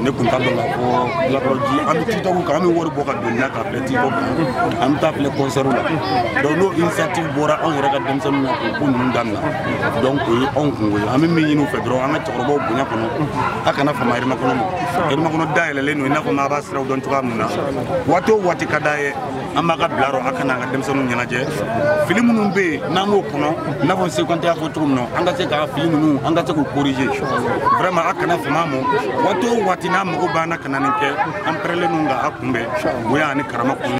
ne kun t'a dɔn k'a fɔ Jalakɔrɔji an bɛ TikTok kan an bɛ wari bɔ ka don na k'a filɛ TikTok kan an bɛ taa filɛ concert la donc n'o initiative bɔra anw yɛrɛ ka denmisɛnninw na k'o ko ninnu dabila donc o ye anw kungo ye an bɛ min ɲini u fɛ dɔrɔn an ka cɛkɔrɔbaw bonya kɔnɔ a kana fama Yirimajɔ ma Yirimajɔ dayɛlɛlen don i n'a fɔ maa b'a siraw dɔn cogoya min na waati o waati ka d'a ye an b'a ka bila yɔrɔ a kana an ka denmisɛnninw ɲɛnajɛ fili minnu bɛ yen n'an b'o kɔnɔ i n'a fɔ Sekonte y'a fɔ cogo min na an ka se k'a fili ninnu an ka se k'u corriger vraiment a kana fama mɔ waati o waati n'a mago b'an na ka na nin kɛ an pɛrɛnlen don ka a kunbɛn bonya ani karama kun.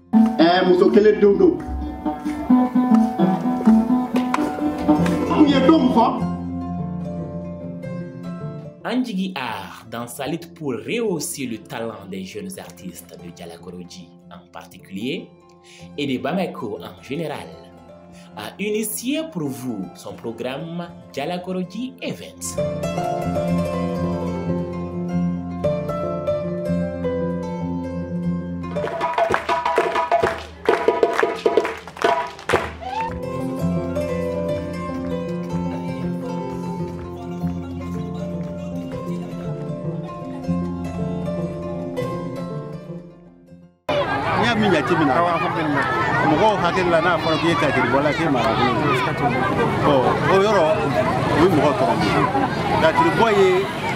Muso kelen denw don u ye dɔ min fɔ. Andjigui Art, dans sa lutte pour rehausser le talent des jeunes artistes de Jalakɔrɔji en particulier et de Bamako en général, a initié pour vous son programme Jalakɔrɔji Events. Min yatimina mɔgɔw hakili la n'a fɔra k'i ye kakiri bɔla k'e mara o yɔrɔ o ye mɔgɔw tɔrɔ kakiri bɔ ye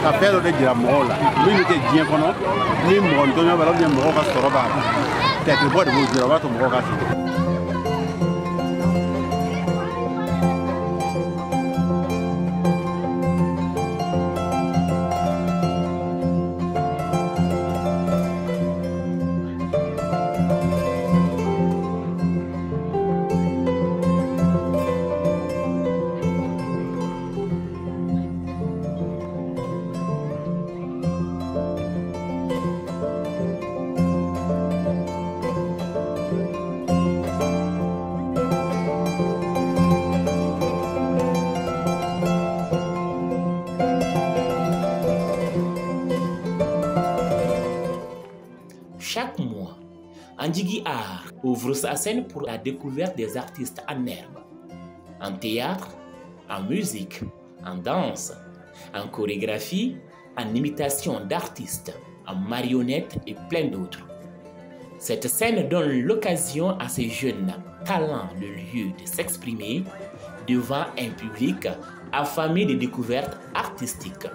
ka fɛn dɔ de jira mɔgɔw la min bɛ kɛ diɲɛ kɔnɔ ni mɔgɔ ntɔɲɔ b'a la ou bien mɔgɔw ka sɔrɔ b'a la kakiri bɔ de b'o jira o b'a to mɔgɔw ka sigi. Chaque mois, Andjigui Art ouvre sa scène pour la découverte des artistes en herbe, en théâtre, en musique, en danse, en chorégraphie, en imitation d'artistes, en marionnettes et plein d'autres. Cette scène donne l'occasion à ces jeunes talents le lieu de s'exprimer devant un public affamé de découvertes artistiques.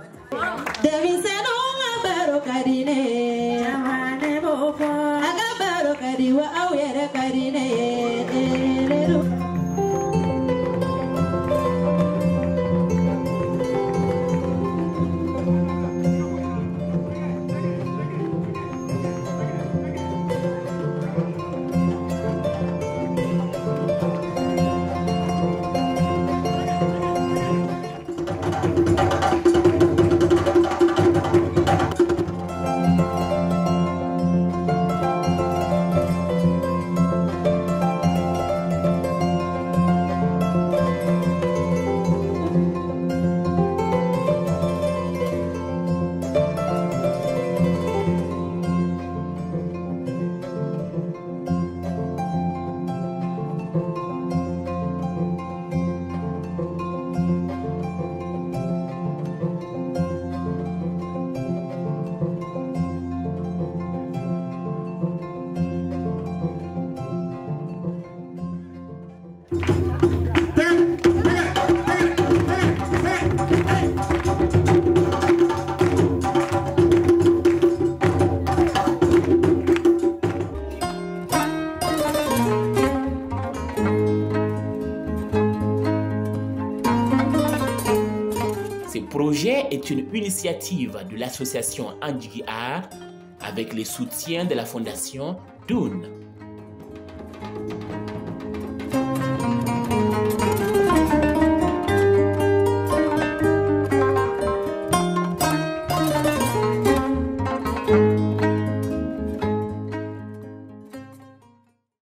Ce projet est une initiative de l'association Andjigui Art avec le soutien de la fondation Dune.